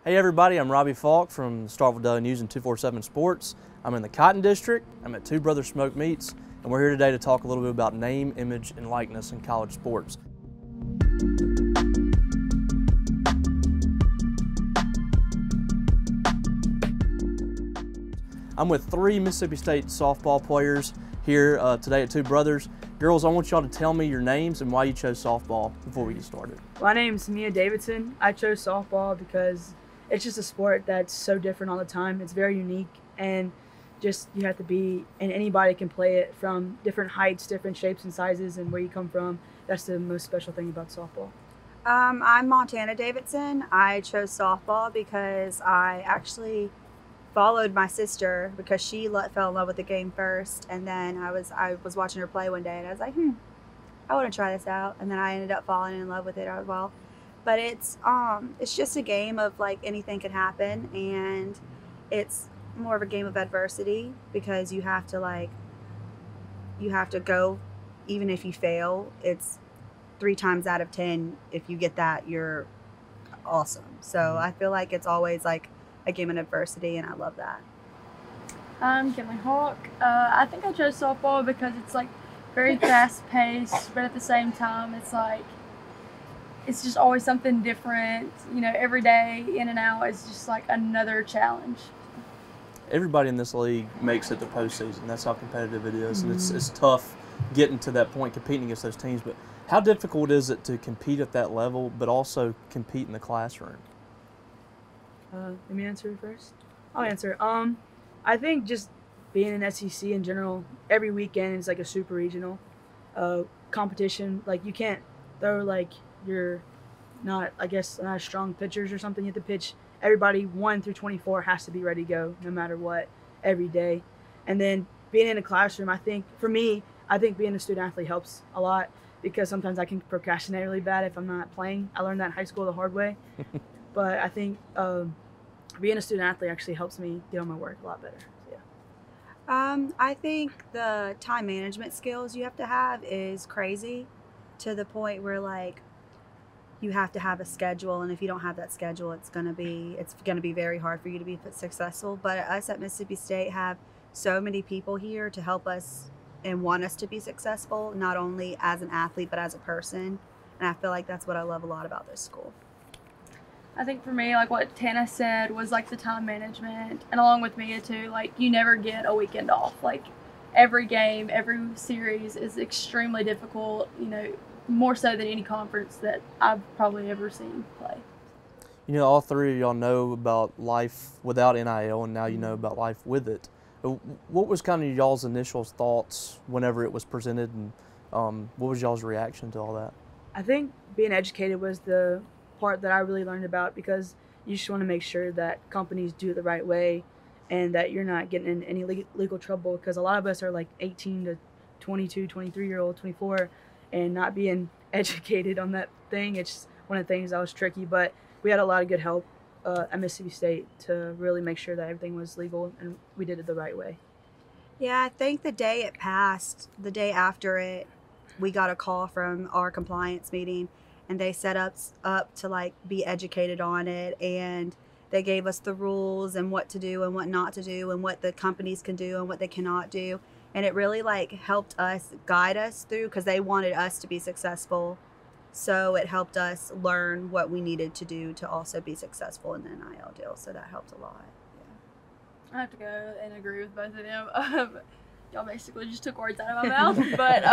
Hey everybody, I'm Robbie Faulk from Starkville Daily News and 247 Sports. I'm in the Cotton District. I'm at Two Brothers Smoked Meats, and we're here today to talk a little bit about name, image, and likeness in college sports. I'm with three Mississippi State softball players here today at Two Brothers. Girls, I want y'all to tell me your names and why you chose softball before we get started. My name's Davidson. I chose softball because it's just a sport that's so different all the time. It's very unique, and just you have to be, and anybody can play it from different heights, different shapes and sizes, and where you come from. That's the most special thing about softball. I'm Montana Davidson. I chose softball because I actually followed my sister because she fell in love with the game first, and then I was watching her play one day, and I was like, I want to try this out, and then I ended up falling in love with it as well. But it's just a game of like anything can happen, and it's more of a game of adversity because you have to go, even if you fail, it's 3 times out of 10. If you get that, you're awesome. So I feel like it's always like a game of adversity, and I love that. I'm Kenley. I think I chose softball because it's like very fast paced, but at the same time it's just always something different. You know, every day in and out is just like another challenge. Everybody in this league makes it to postseason. That's how competitive it is, and it's tough getting to that point, competing against those teams. But how difficult is it to compete at that level, but also compete in the classroom? Let me answer first. I'll answer. I think just being in SEC in general, every weekend is like a super regional competition. Like you can't throw like you're not, I guess, not strong pitchers or something. You have to pitch. Everybody 1 through 24 has to be ready to go no matter what every day. And then being in a classroom, I think for me, I think being a student athlete helps a lot because sometimes I can procrastinate really bad if I'm not playing. I learned that in high school the hard way. But I think being a student athlete actually helps me get on my work a lot better. So, yeah. I think the time management skills you have to have is crazy, to the point where like you have to have a schedule, and if you don't have that schedule, it's gonna be very hard for you to be successful. But us at Mississippi State have so many people here to help us and want us to be successful, not only as an athlete but as a person. And I feel like that's what I love a lot about this school. I think for me, like what Tana said, was like the time management, and along with Mia too, like you never get a weekend off. Like every game, every series is extremely difficult, you know, more so than any conference that I've probably ever seen play. You know, all three of y'all know about life without NIL, and now you know about life with it. What was kind of y'all's initial thoughts whenever it was presented, and what was y'all's reaction to all that? I think being educated was the part that I really learned about, because you just want to make sure that companies do it the right way and that you're not getting in any legal trouble, because a lot of us are like 18 to 22, 23-year-old, 24, and not being educated on that thing. It's one of the things that was tricky, but we had a lot of good help at Mississippi State to really make sure that everything was legal and we did it the right way. Yeah, I think the day it passed, the day after it, we got a call from our compliance meeting, and they set us up to like be educated on it, and they gave us the rules and what to do and what not to do and what the companies can do and what they cannot do. And it really like helped us, guide us through, because they wanted us to be successful. So it helped us learn what we needed to do to also be successful in the NIL deal. So that helped a lot. Yeah. I have to go and agree with both of them. Y'all basically just took words out of my mouth. But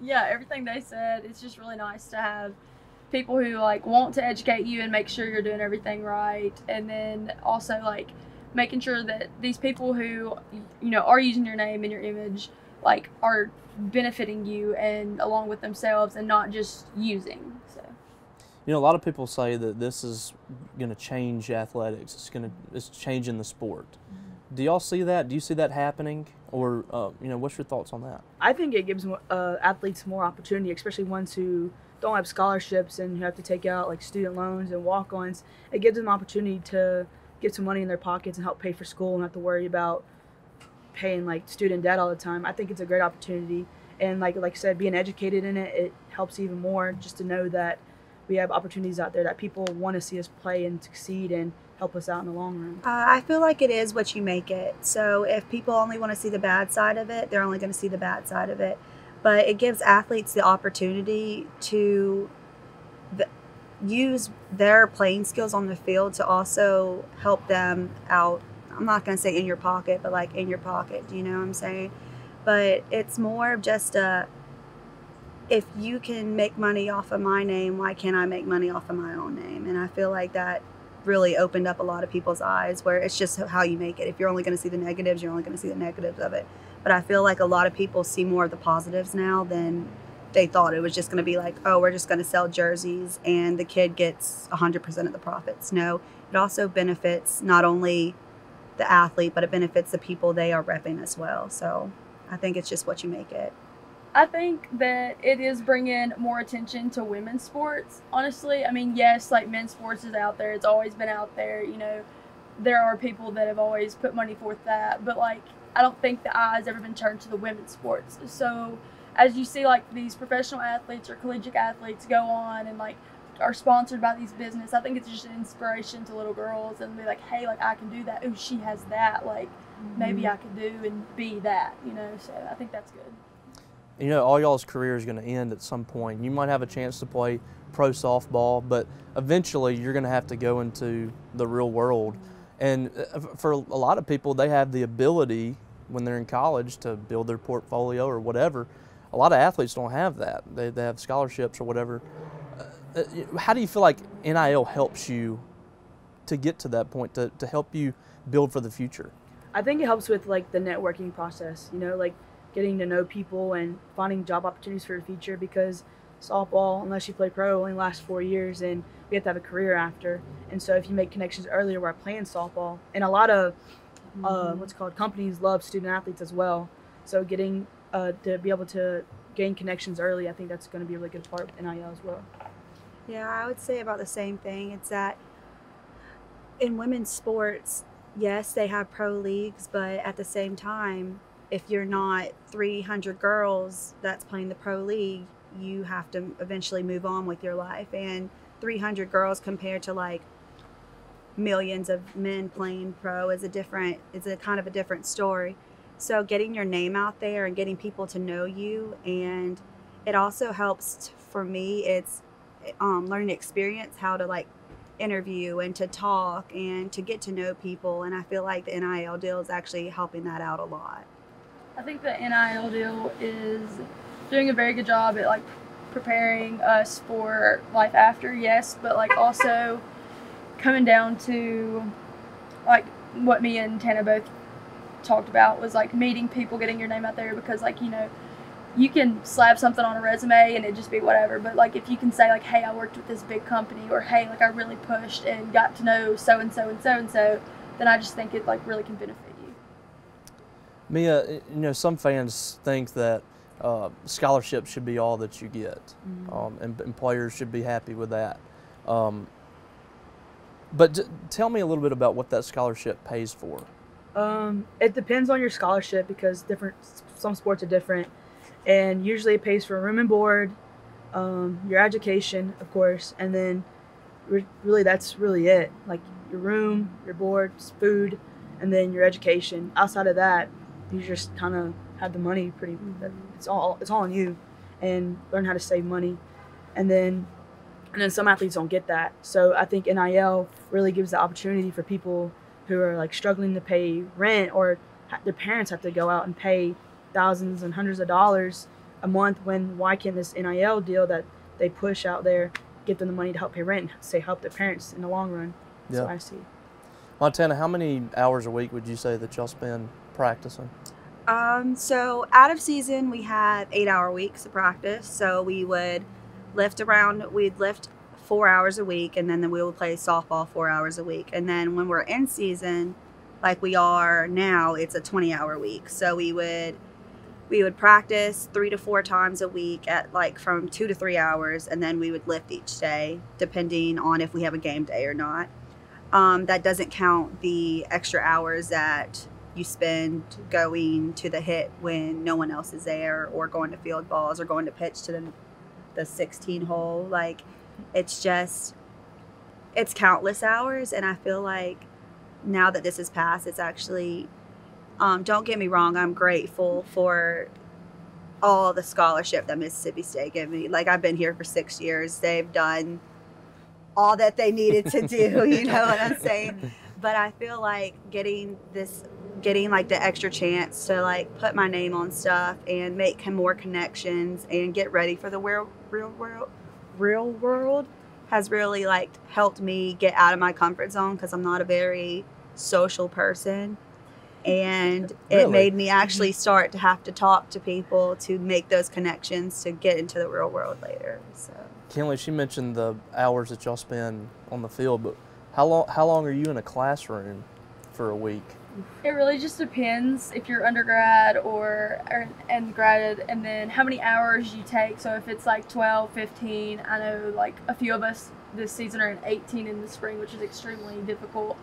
yeah, everything they said, it's just really nice to have people who like want to educate you and make sure you're doing everything right. And then also like making sure that these people who, you know, are using your name and your image, like are benefiting you and along with themselves and not just using. So, you know, a lot of people say that this is going to change athletics. It's changing the sport. Do y'all see that? Do you see that happening? Or, you know, what's your thoughts on that? I think it gives athletes more opportunity, especially ones who don't have scholarships and who have to take out like student loans and walk-ons. It gives them opportunity to get some money in their pockets and help pay for school and not have to worry about paying like student debt all the time. I think it's a great opportunity, and like I said, being educated in it, it helps even more just to know that we have opportunities out there that people want to see us play and succeed, and help us out in the long run. I feel like it is what you make it. So if people only want to see the bad side of it, they're only going to see the bad side of it. But it gives athletes the opportunity to use their playing skills on the field to also help them out. I'm not going to say in your pocket, but like in your pocket. Do you know what I'm saying? But it's more of just if you can make money off of my name, why can't I make money off of my own name? And I feel like that really opened up a lot of people's eyes, where it's just how you make it. If you're only going to see the negatives, you're only going to see the negatives of it. But I feel like a lot of people see more of the positives now than they thought. It was just going to be like, oh, we're just going to sell jerseys and the kid gets 100% of the profits. No, it also benefits not only the athlete, but it benefits the people they are repping as well. So I think it's just what you make it. I think that it is bringing more attention to women's sports, honestly. I mean, yes, like men's sports is out there. It's always been out there. You know, there are people that have always put money forth that. But, like, I don't think the eye's ever been turned to the women's sports. So as you see, like, these professional athletes or collegiate athletes go on and, like, are sponsored by these business, I think it's just an inspiration to little girls and be like, hey, like, I can do that. Ooh, she has that. Like, maybe I can do and be that, you know. So I think that's good. You know, all y'all's career is going to end at some point. You might have a chance to play pro softball, but eventually you're going to have to go into the real world. And for a lot of people, they have the ability when they're in college to build their portfolio or whatever. A lot of athletes don't have that. They have scholarships or whatever. How do you feel like NIL helps you to get to that point, to help you build for the future? I think it helps with like the networking process, you know, like getting to know people and finding job opportunities for the future, because softball, unless you play pro, only lasts 4 years and we have to have a career after. And so if you make connections earlier while playing softball, and a lot of companies love student athletes as well. So getting to be able to gain connections early, I think that's going to be a really good part of NIL as well. Yeah, I would say about the same thing. It's that in women's sports, yes, they have pro leagues, but at the same time, if you're not 300 girls that's playing the pro league, you have to eventually move on with your life. And 300 girls compared to like millions of men playing pro is a kind of a different story. So getting your name out there and getting people to know you, and it also helps for me, it's learning experience how to like interview and to talk and to get to know people. And I feel like the NIL deal is actually helping that out a lot. I think the NIL deal is doing a very good job at like preparing us for life after, yes, but like also coming down to like what me and Tana both talked about was like meeting people, getting your name out there, because like, you know, you can slap something on a resume and it just be whatever, but like if you can say like, hey, I worked with this big company, or hey, like I really pushed and got to know so and so and so and so, then I just think it like really can benefit you. Mia, you know, some fans think that scholarships should be all that you get, and players should be happy with that. But tell me a little bit about what that scholarship pays for. It depends on your scholarship, because some sports are different, and usually it pays for room and board, your education, of course, and then really that's really it. Like your room, your board, food, and then your education. Outside of that, you just kind of have the money it's all on you, and learn how to save money. And then some athletes don't get that. So I think NIL really gives the opportunity for people who are like struggling to pay rent, or their parents have to go out and pay thousands and hundreds of dollars a month, why can't this NIL deal that they push out there get them the money to help pay rent and say help their parents in the long run? That's what I see. Montana, how many hours a week would you say that y'all spend practicing? So out of season, we have 8-hour weeks of practice. So we'd lift 4 hours a week, and then we would play softball 4 hours a week. And then when we're in season, like we are now, it's a 20-hour week. So we would practice 3 to 4 times a week at like from 2 to 3 hours, and then we would lift each day depending on if we have a game day or not. That doesn't count the extra hours that you spend going to the hit when no one else is there, or going to field balls, or going to pitch to the 16 hole. Like, it's it's countless hours, and I feel like now that this is passed, it's actually, don't get me wrong, I'm grateful for all the scholarship that Mississippi State gave me. Like, I've been here for 6 years. They've done all that they needed to do, you know what I'm saying? But I feel like getting like the extra chance to like put my name on stuff and make more connections and get ready for the real world has really like helped me get out of my comfort zone, because I'm not a very social person, and it made me actually start to have to talk to people to make those connections to get into the real world later. So Kenley, she mentioned the hours that y'all spend on the field, but how long are you in a classroom for a week? It really just depends if you're undergrad or grad, and then how many hours you take. So if it's like 12, 15, I know like a few of us this season are in 18 in the spring, which is extremely difficult.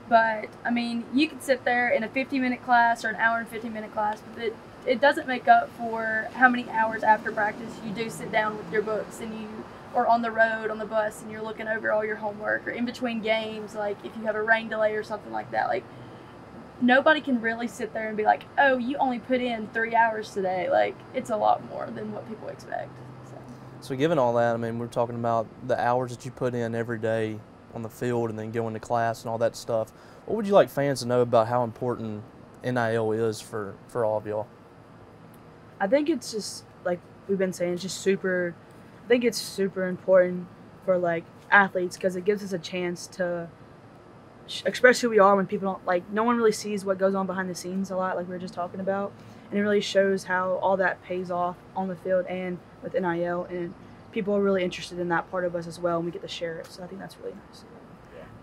But I mean, you could sit there in a 50-minute class or an hour and 50-minute class, but it doesn't make up for how many hours after practice you do sit down with your books and you or on the road on the bus and you're looking over all your homework, or in between games, like if you have a rain delay or something like that. Like, nobody can really sit there and be like, oh, you only put in 3 hours today. Like, it's a lot more than what people expect. So given all that, I mean, we're talking about the hours that you put in every day on the field and then going to class and all that stuff. What would you like fans to know about how important NIL is for all of y'all? I think it's just, like we've been saying, it's super important for, like, athletes, because it gives us a chance to express who we are when people don't, like, no one really sees what goes on behind the scenes a lot, like we were just talking about. And it really shows how all that pays off on the field and with NIL, and people are really interested in that part of us as well, and we get to share it. So I think that's really nice.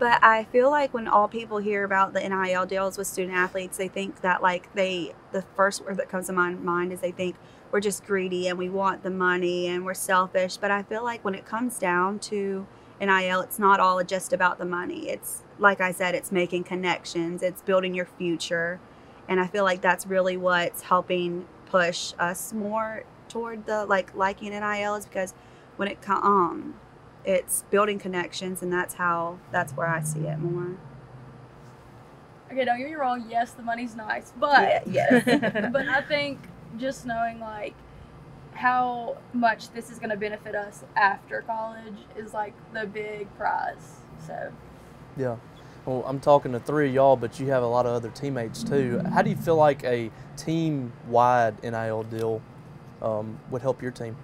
But I feel like when all people hear about the NIL deals with student athletes, they think that, like, the first word that comes to my mind is they think we're just greedy and we want the money and we're selfish. But I feel like when it comes down to NIL, it's not all just about the money. It's, like I said, it's making connections, it's building your future. And I feel like that's really what's helping push us more toward the liking NIL, is because when it's building connections, and that's where I see it more. Okay, don't get me wrong. Yes, the money's nice, but yes. But I think just knowing like how much this is going to benefit us after college is like the big prize. So yeah. Well, I'm talking to three of y'all, but you have a lot of other teammates too. How do you feel like a team-wide NIL deal would help your team?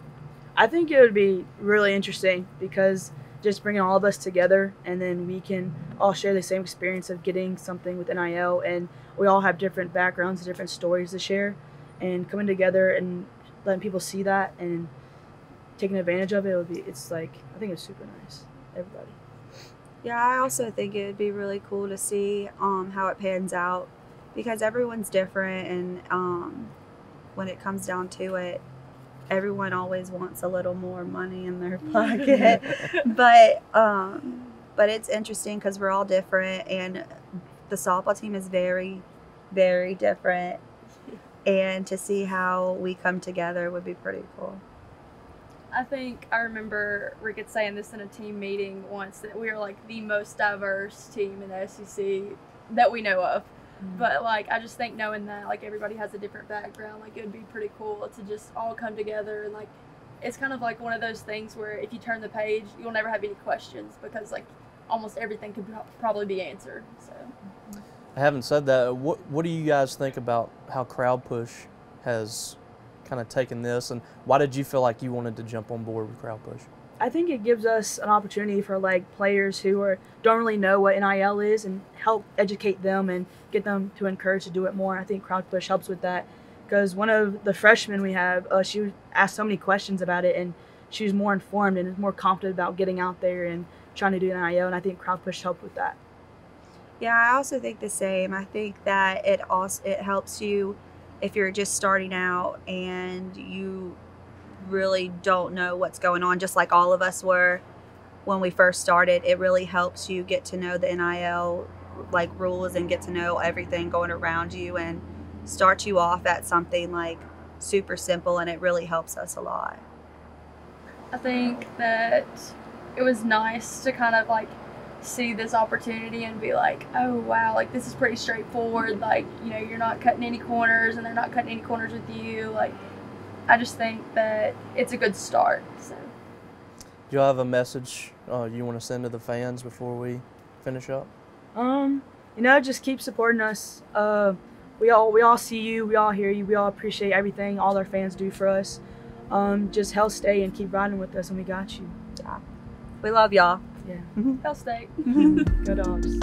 I think it would be really interesting, because just bringing all of us together, and then we can all share the same experience of getting something with NIL, and we all have different backgrounds and different stories to share, and coming together and letting people see that and taking advantage of it, I think it's super nice. Everybody. Yeah, I also think it would be really cool to see how it pans out, because everyone's different, and when it comes down to it, everyone always wants a little more money in their pocket. But it's interesting because we're all different, and the softball team is very, very different, and to see how we come together would be pretty cool. I think I remember Rickett saying this in a team meeting once, that we are like the most diverse team in the SEC that we know of. Mm-hmm. But like, I just think knowing that like everybody has a different background, like it would be pretty cool to just all come together, and like it's kind of like one of those things where if you turn the page, you'll never have any questions, because like almost everything could probably be answered. So Having said that, what do you guys think about how CrowdPush has kind of taken this, and why did you feel like you wanted to jump on board with CrowdPush? I think it gives us an opportunity for like players who don't really know what NIL is, and help educate them and get them to encourage to do it more. I think CrowdPush helps with that, because one of the freshmen we have, she asked so many questions about it, and she was more informed and is more confident about getting out there and trying to do NIL, and I think CrowdPush helped with that. Yeah, I also think the same. I think that it helps you if you're just starting out and you really don't know what's going on, just like all of us were when we first started. It really helps you get to know the NIL like rules and get to know everything going around you, and start you off at something like super simple, and it really helps us a lot. I think that it was nice to kind of like see this opportunity and be like, oh wow, like this is pretty straightforward. Like, you know, you're not cutting any corners and they're not cutting any corners with you. Like, I just think that it's a good start. So, Do y'all have a message you want to send to the fans before we finish up? You know, just keep supporting us. We all see you, we all hear you, we all appreciate everything all our fans do for us. Just hell stay and keep riding with us, and we got you. We love y'all. Yeah. Hell stay. Go Dogs.